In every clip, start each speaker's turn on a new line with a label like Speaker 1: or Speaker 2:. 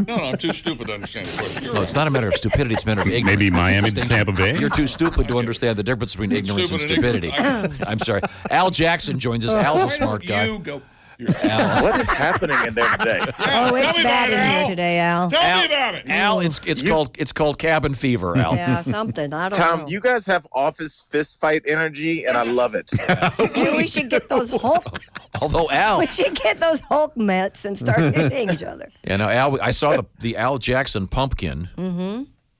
Speaker 1: No, I'm too stupid to understand the question.
Speaker 2: No, it's not a matter of stupidity. It's a matter of ignorance.
Speaker 3: Maybe Miami to Tampa Bay?
Speaker 2: You're too stupid to understand the difference between ignorance and stupidity. I'm sorry. Al Jackson joins us. Al's a smart guy.
Speaker 1: You go.
Speaker 4: Al. What is happening in there today?
Speaker 5: Oh, it's bad in here today, Al.
Speaker 1: Tell me about it.
Speaker 2: Al, it's called cabin fever, Al.
Speaker 5: Yeah, something. I don't know.
Speaker 4: Tom, you guys have office fist fight energy, and I love it.
Speaker 5: Maybe we should get those Hulk.
Speaker 2: Although Al,
Speaker 5: We should get those Hulk mitts and start hitting each other.
Speaker 2: yeah, no, Al. I saw the Al Jackson pumpkin.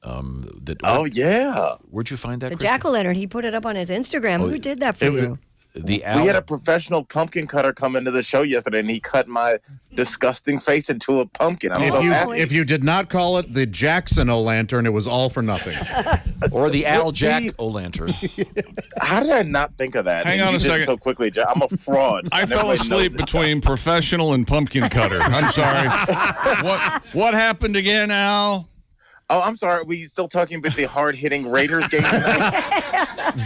Speaker 4: Oh, yeah.
Speaker 2: Where'd you find that?
Speaker 5: The
Speaker 2: Kristen?
Speaker 5: jack-o'-lantern, he put it up on his Instagram. Who did that for you?
Speaker 2: The Al.
Speaker 4: We had a professional pumpkin cutter come into the show yesterday, and he cut my disgusting face into a pumpkin. I'm so happy.
Speaker 3: If you did not call it the Jackson-o'-lantern, it was all for nothing.
Speaker 2: Or the Al Jack-o'-lantern.
Speaker 4: How did I not think of that?
Speaker 1: Hang on
Speaker 4: You
Speaker 1: a
Speaker 4: did it
Speaker 1: second.
Speaker 4: so quickly, Jack. I'm a fraud.
Speaker 1: I
Speaker 4: and
Speaker 1: fell
Speaker 4: everybody
Speaker 1: asleep
Speaker 4: knows it.
Speaker 1: between professional and pumpkin cutter. I'm sorry. What happened again, Al?
Speaker 4: Oh, I'm sorry. Are we still talking about the hard-hitting Raiders game tonight?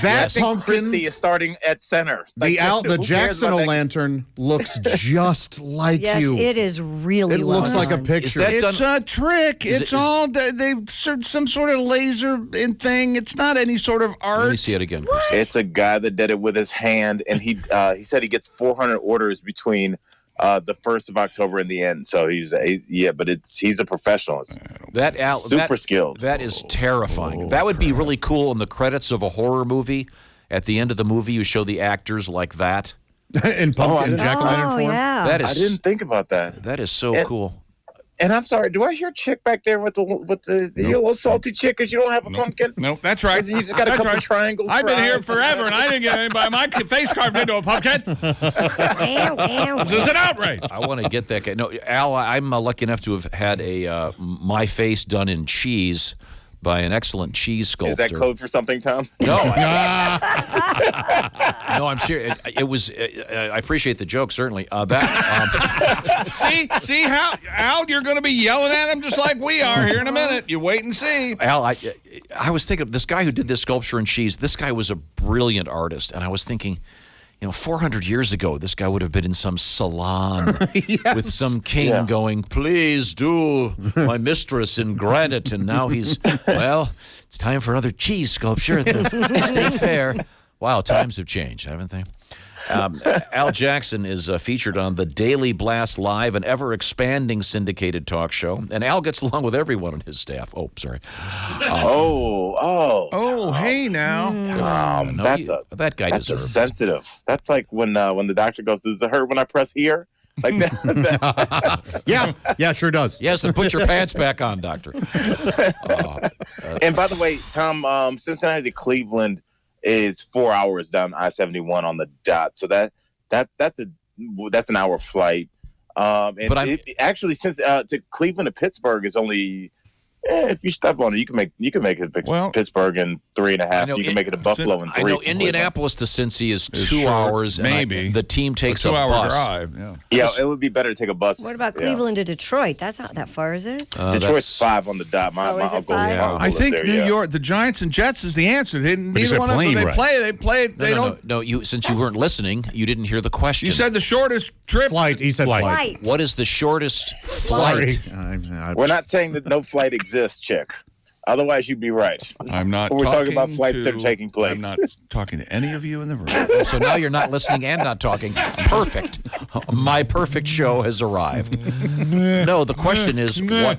Speaker 3: That
Speaker 4: Pumpkin
Speaker 3: pumpkin,
Speaker 4: Christie is starting at center.
Speaker 3: the
Speaker 4: who cares
Speaker 3: Jackson
Speaker 4: about that?
Speaker 3: O'Lantern looks just like
Speaker 5: Yes,
Speaker 3: you.
Speaker 5: it is really
Speaker 3: It looks
Speaker 5: well
Speaker 3: like a
Speaker 5: done.
Speaker 3: picture.
Speaker 2: Is that
Speaker 1: It's a trick. It's all they've some sort of laser thing. It's not any sort of art.
Speaker 2: Let me see it again.
Speaker 4: It's a guy that did it with his hand, and he said he gets 400 orders between the 1st of October and the end. So he's a professional. It's
Speaker 2: That Al,
Speaker 4: super skilled.
Speaker 2: That is terrifying. That would be really cool in the credits of a horror movie. At the end of the movie, you show the actors like that.
Speaker 3: in pumpkin Jack-o'-lantern
Speaker 5: Oh,
Speaker 3: form.
Speaker 5: yeah.
Speaker 2: That
Speaker 4: I
Speaker 2: is.
Speaker 4: didn't think about that.
Speaker 2: That is so cool.
Speaker 4: And I'm sorry, do I hear Chick back there with the you're a little salty Chick because you don't have a pumpkin?
Speaker 1: Nope, that's right.
Speaker 4: You just got a
Speaker 1: That's
Speaker 4: couple
Speaker 1: right.
Speaker 4: triangles.
Speaker 1: I've
Speaker 4: for
Speaker 1: been here
Speaker 4: eyes.
Speaker 1: forever, and I didn't get anybody my face carved into a pumpkin. This is an outrage.
Speaker 2: I want to get that guy. No, Al, I'm lucky enough to have had my face done in cheese by an excellent cheese sculptor.
Speaker 4: Is that code for something, Tom?
Speaker 2: No, no, I'm serious. It was. I appreciate the joke, certainly.
Speaker 1: See how Al, you're going to be yelling at him just like we are here in a minute. You wait and see.
Speaker 2: Al, I was thinking of this guy who did this sculpture in cheese. This guy was a brilliant artist, and I was thinking, 400 years ago, this guy would have been in some salon with some king going, "Please do my mistress in granite." And now he's, it's time for another cheese sculpture at the State Fair. Wow, times have changed, haven't they? Al Jackson is featured on the Daily Blast Live, an ever-expanding syndicated talk show. And Al gets along with everyone on his staff. Oh, sorry.
Speaker 1: Oh, hey now.
Speaker 2: No, that guy
Speaker 4: That's
Speaker 2: deserves it.
Speaker 4: sensitive. That's like when the doctor goes, "Does it hurt when I press here?" Like that.
Speaker 3: Yeah, sure does.
Speaker 2: Yes, and put your pants back on, doctor.
Speaker 4: And by the way, Tom, Cincinnati to Cleveland is 4 hours down I-71 on the dot. So that's an hour flight. And actually, since to Cleveland to Pittsburgh is only. If you step on it, you can make it to Pittsburgh in 3.5. You can make it to Buffalo in 3.
Speaker 2: I know Indianapolis to Cincy is 2 hours.
Speaker 1: Maybe.
Speaker 2: And the team takes a
Speaker 1: 2-hour
Speaker 2: bus.
Speaker 1: drive.
Speaker 4: Yeah, it would be better to take a bus.
Speaker 5: What about Cleveland to Detroit? That's not that far, is it?
Speaker 4: Detroit's 5 on the dot. My
Speaker 5: is it
Speaker 4: uncle.
Speaker 5: 5?
Speaker 4: my uncle
Speaker 1: I think
Speaker 4: lives
Speaker 1: New
Speaker 4: there,
Speaker 1: York, the Giants and Jets is the answer. Neither one of them. They play. They don't.
Speaker 2: No. Since you weren't listening, you didn't hear the question.
Speaker 1: You said the shortest trip.
Speaker 3: Flight. He said flight.
Speaker 2: What is the shortest flight?
Speaker 3: Sorry.
Speaker 4: We're not saying that no flight exists, Chick. Otherwise, you'd be right.
Speaker 1: I'm not.
Speaker 4: We're talking about flights that are taking place.
Speaker 1: I'm not talking to any of you in the room.
Speaker 2: So now you're not listening and not talking. Perfect. My perfect show has arrived. No, the question is what?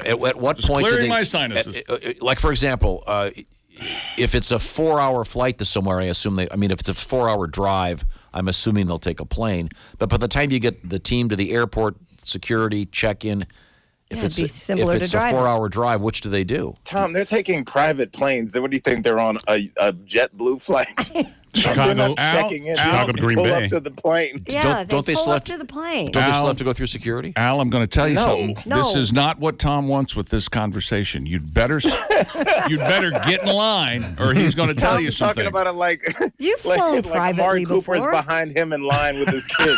Speaker 2: At what point do
Speaker 1: clearing
Speaker 2: they?
Speaker 1: my sinuses.
Speaker 2: Like for example, if it's a 4-hour flight to somewhere, I assume if it's a 4-hour drive, I'm assuming they'll take a plane. But by the time you get the team to the airport, security check-in. If
Speaker 5: it'd be similar
Speaker 2: if it's
Speaker 5: to
Speaker 2: a
Speaker 5: driving.
Speaker 2: 4-hour drive, which do they do?
Speaker 4: Tom, they're taking private planes. What do you think? They're on a JetBlue flight?
Speaker 3: Chicago,
Speaker 4: They're not checking in.
Speaker 3: Chicago to Green
Speaker 4: pull
Speaker 3: Bay.
Speaker 4: up to the plane.
Speaker 5: Yeah,
Speaker 2: Don't they
Speaker 5: pull
Speaker 2: still
Speaker 5: up
Speaker 2: have
Speaker 5: to the plane.
Speaker 2: Don't they still
Speaker 1: Al-
Speaker 2: have to go through security?
Speaker 1: Al, I'm going to tell you something.
Speaker 5: No.
Speaker 1: This is not what Tom wants with this conversation. You'd better get in line, or he's going to tell you
Speaker 4: Tom's
Speaker 1: something.
Speaker 4: talking about it like
Speaker 5: You've flown
Speaker 4: like
Speaker 5: privately
Speaker 4: Amari Cooper is
Speaker 5: before.
Speaker 4: behind him in line with his kids.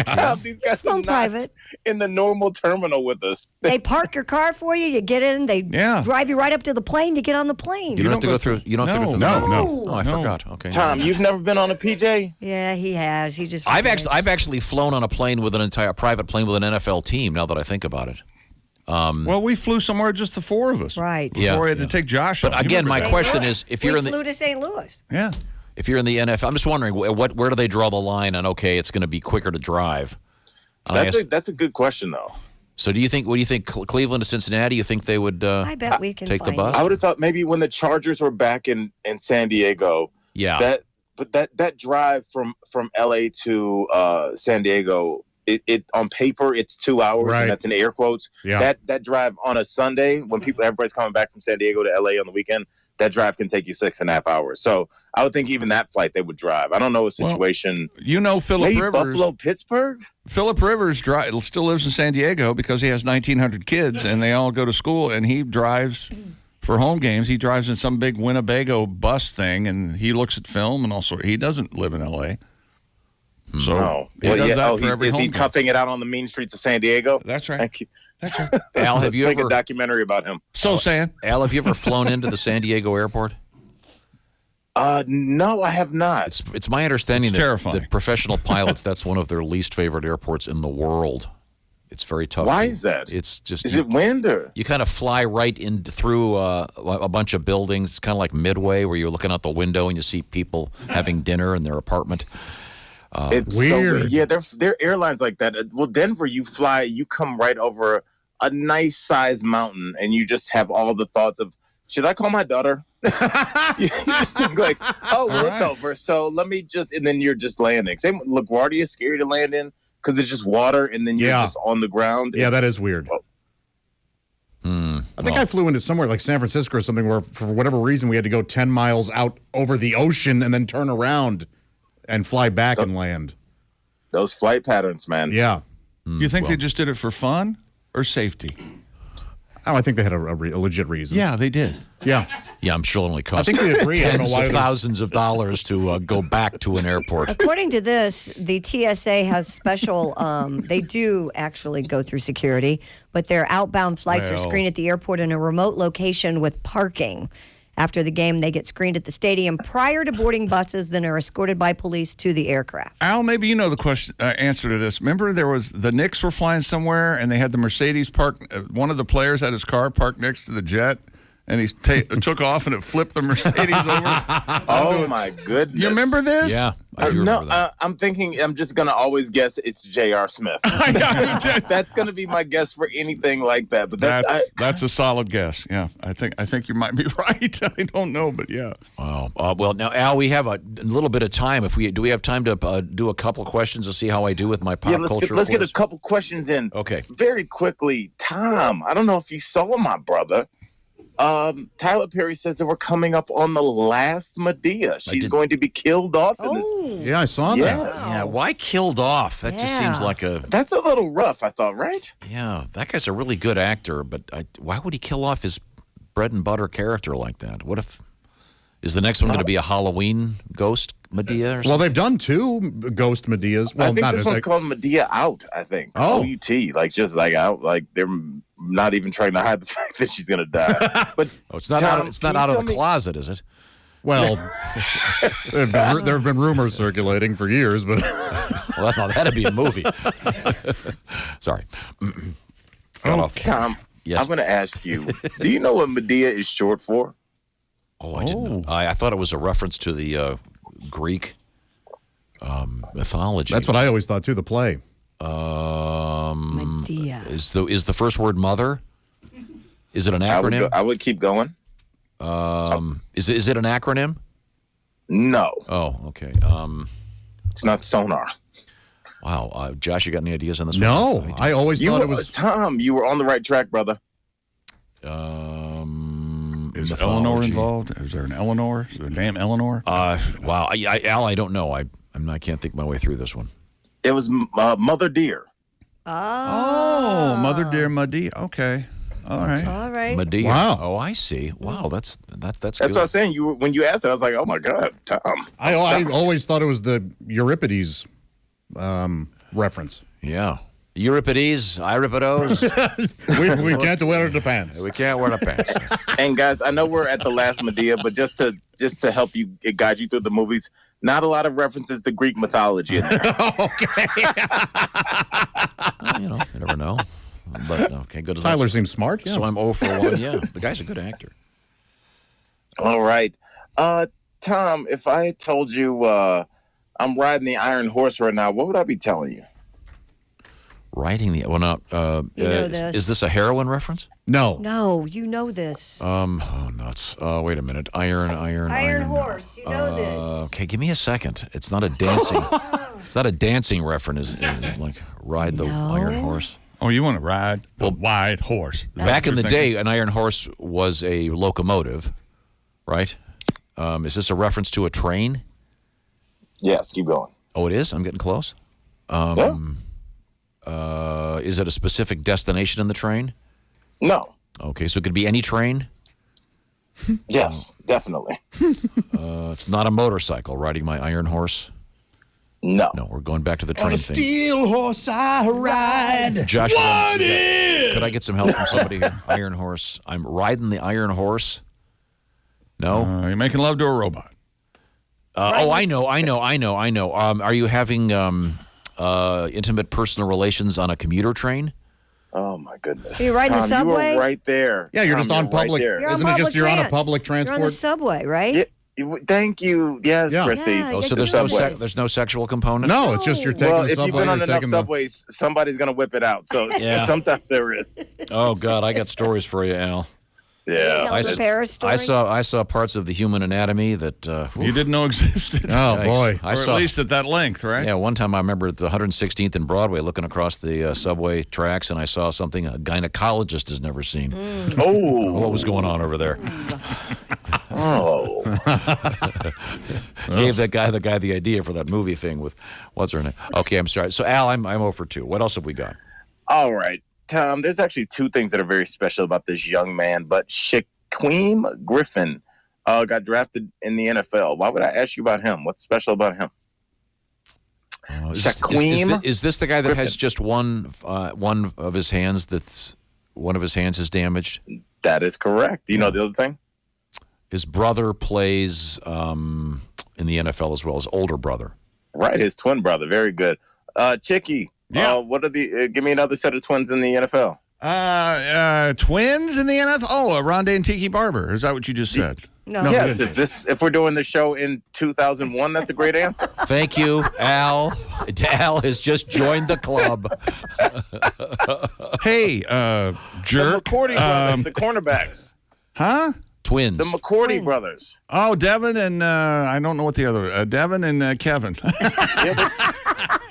Speaker 4: Tom, these guys are
Speaker 5: On
Speaker 4: not
Speaker 5: private.
Speaker 4: in the normal terminal with us.
Speaker 5: They park your car for you. You get in. They
Speaker 1: Yeah.
Speaker 5: drive you right up to the plane. You get on the plane.
Speaker 2: You don't have to go through. You don't have to go through.
Speaker 1: No.
Speaker 2: Oh, I forgot. Okay.
Speaker 4: Tom, you've never been on a PJ?
Speaker 5: Yeah, he has. He just.
Speaker 2: I've
Speaker 5: forgets.
Speaker 2: actually flown on a plane with an entire private plane with an NFL team. Now that I think about it.
Speaker 1: Well, we flew somewhere just the four of us.
Speaker 5: Right.
Speaker 1: Before
Speaker 2: Yeah,
Speaker 1: we had to take Josh.
Speaker 2: But
Speaker 1: off. You
Speaker 2: again,
Speaker 1: remember
Speaker 2: my
Speaker 1: that?
Speaker 2: question is, if you're
Speaker 5: we
Speaker 2: in the
Speaker 5: flew to St. Louis.
Speaker 1: Yeah.
Speaker 2: if you're in the NFL, I'm just wondering where do they draw the line on? Okay, it's going to be quicker to drive.
Speaker 4: That's a good question, though.
Speaker 2: So do you think? What do you think? Cleveland to Cincinnati? You think they would?
Speaker 5: I bet we can
Speaker 2: take the
Speaker 5: find
Speaker 2: bus?
Speaker 5: it.
Speaker 4: I would have thought maybe when the Chargers were back in San Diego,
Speaker 2: Yeah.
Speaker 4: that drive from LA to San Diego, it on paper it's 2 hours,
Speaker 3: Right.
Speaker 4: and that's in air quotes.
Speaker 3: Yeah.
Speaker 4: That drive on a Sunday when everybody's coming back from San Diego to LA on the weekend, that drive can take you 6.5 hours. So I would think even that flight they would drive. I don't know a situation.
Speaker 1: You know, Philip
Speaker 4: Maybe
Speaker 1: Rivers.
Speaker 4: Buffalo, Pittsburgh.
Speaker 1: Philip Rivers still lives in San Diego because he has 1,900 kids and they all go to school, and he drives for home games. He drives in some big Winnebago bus thing, and he looks at film and also he doesn't live in L.A. So
Speaker 4: No.
Speaker 1: he does that for
Speaker 4: is
Speaker 1: every
Speaker 4: he
Speaker 1: home game.
Speaker 4: toughing it out on the mean streets of San Diego?
Speaker 1: That's right.
Speaker 4: Thank you.
Speaker 1: That's right.
Speaker 2: Al, have
Speaker 4: Let's
Speaker 2: you
Speaker 4: make
Speaker 2: ever?
Speaker 4: a documentary about him?
Speaker 1: So saying.
Speaker 2: Al, have you ever flown into the San Diego airport?
Speaker 4: No, I have not.
Speaker 2: It's my understanding
Speaker 1: It's terrifying.
Speaker 2: that professional pilots, that's one of their least favorite airports in the world. It's very tough.
Speaker 4: Why is that?
Speaker 2: It's just
Speaker 4: Is it wind or?
Speaker 2: you kind of fly right in through a bunch of buildings. It's kind of like Midway, where you're looking out the window and you see people having dinner in their apartment.
Speaker 4: It's
Speaker 3: Weird.
Speaker 4: So, yeah, they're airlines like that. Well, Denver, you come right over a nice sized mountain, and you just have all the thoughts of, should I call my daughter? You just think like, oh, well, it's over. So let me and then you're just landing. Same with LaGuardia is scary to land in because it's just water, and then you're
Speaker 3: Yeah.
Speaker 4: just on the ground.
Speaker 3: Yeah, that is weird.
Speaker 4: Oh.
Speaker 3: I think I flew into somewhere like San Francisco or something where, for whatever reason, we had to go 10 miles out over the ocean and then turn around and fly back and land.
Speaker 4: Those flight patterns, man.
Speaker 3: Yeah.
Speaker 1: You think they just did it for fun or safety?
Speaker 3: Oh, I think they had a legit reason.
Speaker 1: Yeah, they did.
Speaker 3: Yeah.
Speaker 2: Yeah, I'm sure it only
Speaker 3: I
Speaker 2: costs
Speaker 3: think we agree. I don't know
Speaker 2: tens
Speaker 3: why
Speaker 2: of
Speaker 3: there's-
Speaker 2: thousands of dollars to go back to an airport.
Speaker 5: According to this, the TSA has special, they do actually go through security, but their outbound flights are
Speaker 1: Well.
Speaker 5: screened at the airport in a remote location with parking. After the game, they get screened at the stadium prior to boarding buses, then are escorted by police to the aircraft.
Speaker 1: Al, maybe you know the answer to this. Remember, the Knicks were flying somewhere, and they had the Mercedes parked. One of the players had his car parked next to the jet, and he took off, and it flipped the Mercedes over.
Speaker 4: Oh my goodness.
Speaker 1: You remember this?
Speaker 2: Yeah, I do remember
Speaker 4: No,
Speaker 2: that.
Speaker 4: I'm thinking. I'm just gonna always guess it's J.R. Smith. That's gonna be my guess for anything like that. But
Speaker 1: That's a solid guess. Yeah, I think you might be right. I don't know, but yeah.
Speaker 2: Wow. Well, now, Al, we have a little bit of time. Do we have time to do a couple of questions to see how I do with my pop culture?
Speaker 4: let's get a
Speaker 2: quiz?
Speaker 4: couple questions in.
Speaker 2: Okay.
Speaker 4: Very quickly, Tom. I don't know if you saw my brother. Tyler Perry says that we're coming up on the last Madea. She's going to be killed off in this.
Speaker 5: Oh,
Speaker 3: Yeah, I saw that.
Speaker 4: Yes.
Speaker 2: Yeah, why killed off? That just seems
Speaker 5: Yeah.
Speaker 2: like a
Speaker 4: That's a little rough, I thought, right?
Speaker 2: yeah. That guy's a really good actor, but why would he kill off his bread and butter character like that? What if is the next one going to be a Halloween ghost Madea or something?
Speaker 3: Well, they've done two Ghost Medeas. Well,
Speaker 4: I think
Speaker 3: not
Speaker 4: this
Speaker 3: as
Speaker 4: one's
Speaker 3: like,
Speaker 4: called Madea Out, I think.
Speaker 3: Oh.
Speaker 4: O-U-T. Like, just like out. Like, they're not even trying to hide the fact that she's going to die. But
Speaker 2: Oh, it's not
Speaker 4: Tom,
Speaker 2: out. It's not
Speaker 4: can you
Speaker 2: out of
Speaker 4: tell
Speaker 2: the
Speaker 4: me-
Speaker 2: closet, is it?
Speaker 3: well, there have been rumors circulating for years, but
Speaker 2: Well, I thought that'd be a movie. Sorry. Got off.
Speaker 4: Tom,
Speaker 2: Yes.
Speaker 4: I'm going to ask you, do you know what Madea is short for?
Speaker 2: Oh, I didn't know. I thought it was a reference to the Greek mythology.
Speaker 3: that's what I always thought too. The play.
Speaker 5: Madea.
Speaker 2: Is the first word mother? Is it an acronym?
Speaker 4: I would keep going.
Speaker 2: Is it an acronym?
Speaker 4: No,
Speaker 2: Oh, okay.
Speaker 4: it's not sonar.
Speaker 2: Wow, Josh, you got any ideas on this
Speaker 3: No,
Speaker 2: one?
Speaker 3: I always thought it was.
Speaker 4: Tom, you were on the right track, brother.
Speaker 1: Is
Speaker 2: mythology.
Speaker 1: Eleanor involved? Is there an Eleanor? Is there a damn Eleanor?
Speaker 2: Wow, Al, I don't know. I can't think my way through this one.
Speaker 4: It was Mother Dear.
Speaker 1: Oh, Mother Dear Muddy. Okay. All right.
Speaker 5: All right.
Speaker 2: Madea.
Speaker 3: Wow.
Speaker 2: Oh, I see. Wow, that's
Speaker 4: That's
Speaker 2: good.
Speaker 4: what I was saying. When you asked it, I was like, oh my God, Tom.
Speaker 3: I always thought it was the Euripides reference.
Speaker 2: Yeah. Euripides, Euripides.
Speaker 3: We can't wear the pants.
Speaker 2: We can't wear the pants.
Speaker 4: And guys, I know we're at the last Madea, but just to help you guide you through the movies, not a lot of references to Greek mythology in there.
Speaker 2: You never know. But okay, good.
Speaker 3: Tyler seems smart. Yeah.
Speaker 2: So I'm 0 for 1. Yeah, the guy's a good actor.
Speaker 4: All right. Tom, if I told you I'm riding the Iron Horse right now, what would I be telling you?
Speaker 2: Riding the
Speaker 5: this.
Speaker 2: Is this a heroin reference?
Speaker 3: No.
Speaker 5: No, you know this.
Speaker 2: Oh nuts. Wait a minute. Iron
Speaker 5: Horse. You know this.
Speaker 2: Okay, give me a second. It's not a dancing. It's not a dancing reference. Is it like ride the Iron Horse?
Speaker 1: Oh, you want to ride the white horse?
Speaker 2: Back in the day, an iron horse was a locomotive, right? Is this a reference to a train?
Speaker 4: Yes, keep going.
Speaker 2: Oh, it is? I'm getting close.
Speaker 4: Yeah.
Speaker 2: Is it a specific destination in the train?
Speaker 4: No.
Speaker 2: Okay, so it could be any train?
Speaker 4: Yes, definitely.
Speaker 2: It's not a motorcycle, riding my iron horse?
Speaker 4: No.
Speaker 2: No, we're going back to the train thing.
Speaker 3: Steel horse I ride.
Speaker 2: Josh, could I get some help from somebody here? Iron horse. I'm riding the iron horse. No?
Speaker 1: You're making love to a robot.
Speaker 2: I know. Are you having intimate personal relations on a commuter train?
Speaker 4: Oh my goodness!
Speaker 5: Are you riding the
Speaker 4: Tom,
Speaker 5: subway?
Speaker 4: You were right there.
Speaker 3: Yeah, you're
Speaker 4: Tom,
Speaker 3: just on
Speaker 4: right
Speaker 3: public.
Speaker 4: there.
Speaker 3: Isn't it just you're on a public
Speaker 5: You're on the
Speaker 3: transport?
Speaker 5: subway, right?
Speaker 4: Thank you. Yes,
Speaker 3: Yeah.
Speaker 4: Christy.
Speaker 5: Yeah,
Speaker 2: Oh, so
Speaker 5: get
Speaker 2: there's
Speaker 5: the
Speaker 2: no
Speaker 5: subway.
Speaker 2: there's no sexual component?
Speaker 3: No, it's just you're taking
Speaker 4: Well,
Speaker 3: the
Speaker 4: if you've
Speaker 3: subway.
Speaker 4: been on
Speaker 3: You're
Speaker 4: enough
Speaker 3: taking the.
Speaker 4: subways, somebody's gonna whip it out. So
Speaker 2: Yeah.
Speaker 4: sometimes there is.
Speaker 2: Oh God, I got stories for you, Al.
Speaker 4: Yeah.
Speaker 5: Tell the Paris story.
Speaker 2: I saw parts of the human anatomy that
Speaker 1: You didn't know existed.
Speaker 3: Oh
Speaker 2: Yikes.
Speaker 3: boy.
Speaker 2: I
Speaker 1: or
Speaker 2: saw
Speaker 1: at least at that length, right?
Speaker 2: Yeah, one time I remember at the 116th and Broadway looking across the subway tracks, and I saw something a gynecologist has never seen.
Speaker 4: Oh.
Speaker 2: What was going on over there?
Speaker 4: Oh.
Speaker 2: Gave the guy the idea for that movie thing with what's her name? Okay, I'm sorry. So Al, I'm 0 for 2. What else have we got?
Speaker 4: All right, Tom. There's actually two things that are very special about this young man. But Shaquem Griffin got drafted in the NFL. Why would I ask you about him? What's special about him? Shaquem
Speaker 2: Is this the guy that has just one of his hands one of his hands is damaged?
Speaker 4: That is correct. Do you know the other thing?
Speaker 2: His brother plays in the NFL as well, his older brother.
Speaker 4: Right, his twin brother. Very good. Chicky.
Speaker 1: Yeah.
Speaker 4: What are the? Give me another set of twins in the NFL.
Speaker 1: Twins in the NFL? Oh, Rondé and Tiki Barber. Is that what you just said?
Speaker 5: No.
Speaker 4: Yes, if we're doing the show in 2001, that's a great answer.
Speaker 2: Thank you, Al. Al has just joined the club.
Speaker 1: Hey,
Speaker 4: The
Speaker 1: jerk.
Speaker 4: McCourty brothers, the cornerbacks.
Speaker 1: Huh?
Speaker 2: Twins.
Speaker 4: The McCourty brothers.
Speaker 1: Oh, Devin and I don't know what the other. Devin and Kevin.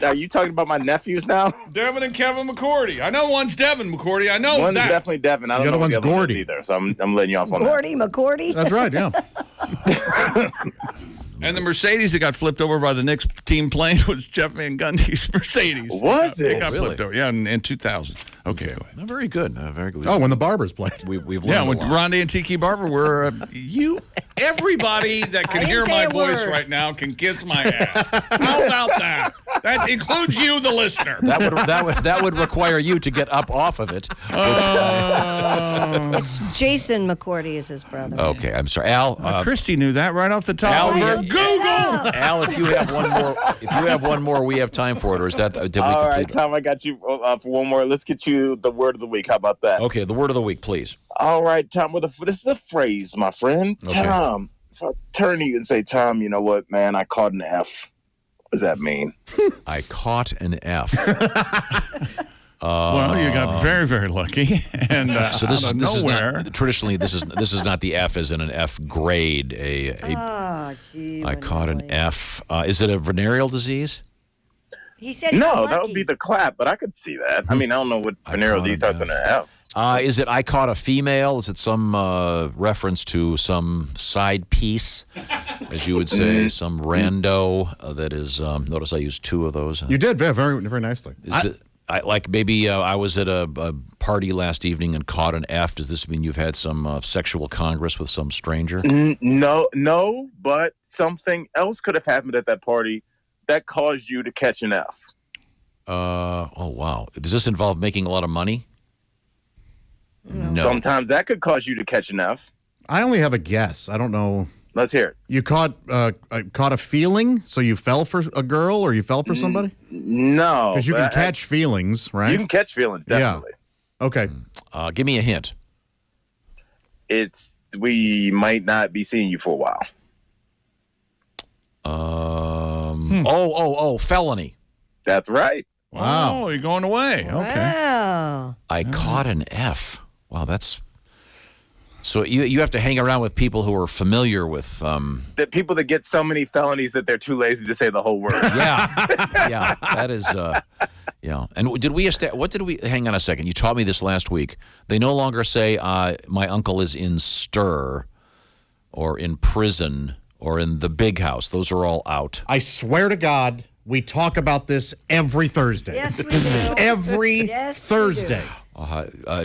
Speaker 4: Are you talking about my nephews now?
Speaker 1: Devin and Kevin McCourty. I know one's Devin McCourty. I know
Speaker 4: One's
Speaker 1: that.
Speaker 4: definitely Devin. I don't
Speaker 3: The other
Speaker 4: know what
Speaker 3: one's
Speaker 4: the other one is
Speaker 3: Gordy.
Speaker 4: either. So I'm letting you off on that.
Speaker 5: Gordy McCourty.
Speaker 3: That's right. Yeah.
Speaker 1: And the Mercedes that got flipped over by the Knicks team plane was Jeff Van Gundy's Mercedes.
Speaker 4: Was
Speaker 1: It
Speaker 4: it?
Speaker 1: got
Speaker 2: Really?
Speaker 1: flipped over. Yeah, in 2000. Okay.
Speaker 2: Oh, very good. Very good.
Speaker 3: Oh, when the Barbers played.
Speaker 2: We've
Speaker 1: Yeah,
Speaker 2: learned
Speaker 1: with
Speaker 2: a lot.
Speaker 1: Rondé and Tiki Barber, were everybody that
Speaker 5: I
Speaker 1: can
Speaker 5: didn't
Speaker 1: hear
Speaker 5: say
Speaker 1: my
Speaker 5: a
Speaker 1: voice
Speaker 5: word.
Speaker 1: right now can kiss my ass. How about that? That includes you, the listener.
Speaker 2: That would require you to get up off of it.
Speaker 5: It's Jason McCourty is his brother.
Speaker 2: Okay, I'm sorry, Al.
Speaker 1: Christy knew that right off the top
Speaker 2: Al,
Speaker 1: of her
Speaker 2: we-
Speaker 1: Google.
Speaker 2: Al, if you have one more, we have time for it, or is that? Did we
Speaker 4: All right,
Speaker 2: complete it?
Speaker 4: Tom, I got you for one more. Let's get you the word of the week. How about that?
Speaker 2: Okay, the word of the week, please.
Speaker 4: All right, Tom. This is a phrase, my friend.
Speaker 2: Okay.
Speaker 4: Tom, if I turn to you and say, Tom, you know what, man? I caught an F. What does that mean?
Speaker 2: I caught an F.
Speaker 1: Well, you got very, very lucky. And
Speaker 2: So this
Speaker 1: out of
Speaker 2: is
Speaker 1: nowhere.
Speaker 2: not traditionally this is not the F as in an F grade.
Speaker 5: Oh, gee.
Speaker 2: I caught an F. Is it a venereal disease?
Speaker 5: He said he got
Speaker 4: No,
Speaker 5: lucky.
Speaker 4: that would be the clap, but I could see that. I mean, I don't know what venereal
Speaker 2: caught
Speaker 4: D
Speaker 2: an
Speaker 4: starts in an F.
Speaker 2: Is it I caught a female? Is it some reference to some side piece, as you would say, some rando that is? Notice I used two of those.
Speaker 3: You did very, very, very nicely.
Speaker 2: Like maybe I was at a party last evening and caught an F. Does this mean you've had some sexual congress with some stranger?
Speaker 4: No, but something else could have happened at that party that caused you to catch an F?
Speaker 2: Oh, wow. Does this involve making a lot of money? No.
Speaker 4: Sometimes that could cause you to catch an F.
Speaker 3: I only have a guess. I don't know.
Speaker 4: Let's hear it.
Speaker 3: You caught a feeling, so you fell for a girl or you fell for somebody?
Speaker 4: No.
Speaker 3: Because you can catch feelings, right?
Speaker 4: You can catch feelings, definitely.
Speaker 3: Yeah. Okay.
Speaker 2: Give me a hint.
Speaker 4: We might not be seeing you for a while.
Speaker 2: Felony.
Speaker 4: That's right.
Speaker 3: Wow.
Speaker 1: Oh, you're going away. Okay.
Speaker 5: Wow.
Speaker 2: I caught an F. Wow, that's... So you have to hang around with people who are familiar with...
Speaker 4: The people that get so many felonies that they're too lazy to say the whole word.
Speaker 2: Yeah, that is... Yeah. And hang on a second. You taught me this last week. They no longer say, my uncle is in stir or in prison or in the big house. Those are all out.
Speaker 3: I swear to God, we talk about this every Thursday.
Speaker 5: Yes, we do.
Speaker 3: Every
Speaker 5: Yes, we
Speaker 3: Thursday.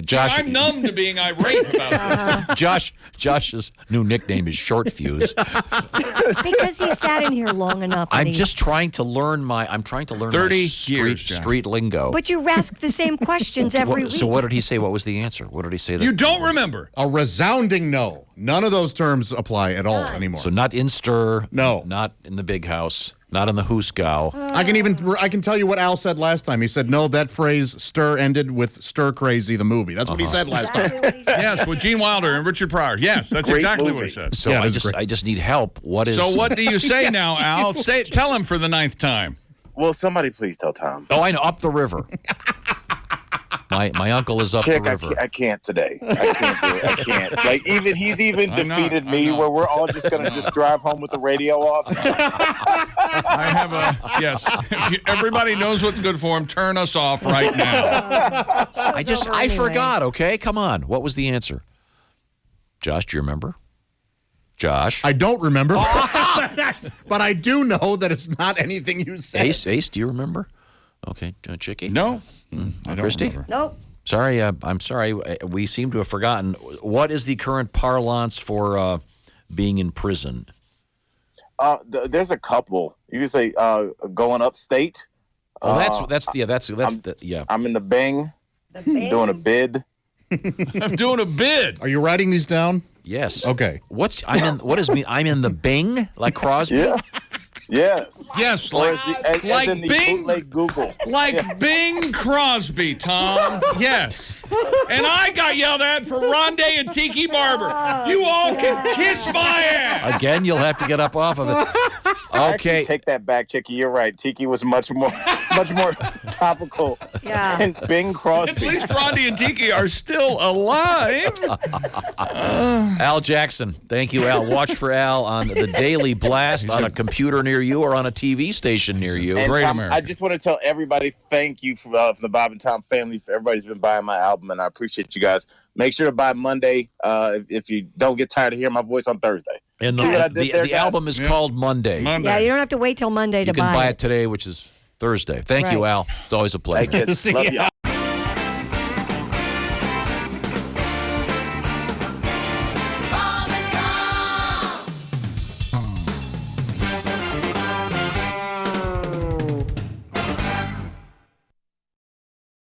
Speaker 2: Josh,
Speaker 1: I'm numb to being irate about this.
Speaker 2: Josh's new nickname is Short Fuse.
Speaker 5: Because he sat in here long enough. and
Speaker 2: I'm
Speaker 5: he's-
Speaker 2: just trying to learn my
Speaker 1: 30 years, John.
Speaker 2: street lingo.
Speaker 5: But you ask the same questions every week.
Speaker 2: So what did he say? What was the answer? What did he say?
Speaker 1: You don't remember.
Speaker 3: A resounding no. None of those terms apply at all anymore.
Speaker 2: So not in stir.
Speaker 3: No.
Speaker 2: Not in the big house. Not in the hoosgow.
Speaker 3: I can tell you what Al said last time. He said, no, that phrase stir ended with Stir Crazy, the movie. That's what he said last time.
Speaker 5: Exactly what he said.
Speaker 1: Yes, with Gene Wilder and Richard Pryor. Yes, that's
Speaker 4: Great
Speaker 1: exactly what
Speaker 4: movie.
Speaker 1: he said.
Speaker 2: So
Speaker 3: Yeah, it was
Speaker 2: I just need help. What is?
Speaker 1: So what do you say now, Al? Tell him for the 9th time.
Speaker 4: Well, somebody please tell Tom.
Speaker 2: Oh, I know. Up the river. My uncle is up
Speaker 4: Chick,
Speaker 2: the river.
Speaker 4: I can't today. I can't do it. I can't. Like he's even
Speaker 1: I'm not-
Speaker 4: defeated
Speaker 1: I'm
Speaker 4: me
Speaker 1: not.
Speaker 4: where we're all just gonna just drive home with the radio off.
Speaker 1: I have yes. If everybody knows what's good for him, turn us off right now.
Speaker 5: over
Speaker 2: I
Speaker 5: anyway.
Speaker 2: forgot. Okay, come on. What was the answer? Josh, do you remember? Josh.
Speaker 3: I don't remember. But I do know that it's not anything you said.
Speaker 2: Ace, do you remember? Okay, Chicky.
Speaker 1: No, I don't
Speaker 2: Christy?
Speaker 1: remember.
Speaker 5: Nope.
Speaker 2: Sorry, I'm sorry. We seem to have forgotten. What is the current parlance for being in prison?
Speaker 4: There's a couple. You can say going upstate.
Speaker 2: Oh, that's yeah.
Speaker 4: I'm in the Bing
Speaker 5: The band.
Speaker 4: doing a bid.
Speaker 1: I'm doing a bid.
Speaker 3: Are you writing these down?
Speaker 2: Yes.
Speaker 3: Okay.
Speaker 2: What does mean? I'm in the Bing like Crosby.
Speaker 4: Yeah. Yes.
Speaker 1: Yes,
Speaker 4: Or
Speaker 1: like
Speaker 4: as in the
Speaker 1: Bing,
Speaker 4: bootleg Google.
Speaker 1: like Bing Crosby, Tom. Yes. And I got yelled at for Rondé and Tiki Barber. You all can kiss my ass.
Speaker 2: Again, you'll have to get up off of it. Okay.
Speaker 4: Actually, take that back, Chicky. You're right. Tiki was much more topical
Speaker 5: Yeah.
Speaker 4: than Bing
Speaker 1: At
Speaker 4: Crosby.
Speaker 1: least Rondé and Tiki are still alive.
Speaker 2: Al Jackson. Thank you, Al. Watch for Al on the Daily Blast on a computer near you or on a TV station near you.
Speaker 4: And
Speaker 1: Great
Speaker 4: Tom,
Speaker 1: America.
Speaker 4: I just want to tell everybody thank you from the Bob and Tom family for everybody's been buying my album, and I appreciate you guys. Make sure to buy Monday if you don't get tired of hearing my voice on Thursday.
Speaker 2: And
Speaker 4: See what I did there,
Speaker 2: the
Speaker 4: guys?
Speaker 2: album is
Speaker 1: Yeah.
Speaker 2: called Monday.
Speaker 1: Monday.
Speaker 5: Yeah, you don't have to wait till Monday
Speaker 2: You
Speaker 5: to
Speaker 2: can buy
Speaker 5: buy
Speaker 2: it today, which is Thursday. Thank you,
Speaker 5: Right.
Speaker 2: Al. It's always a pleasure.
Speaker 4: Hey, kids.
Speaker 3: See
Speaker 4: Love
Speaker 3: ya.
Speaker 4: y'all.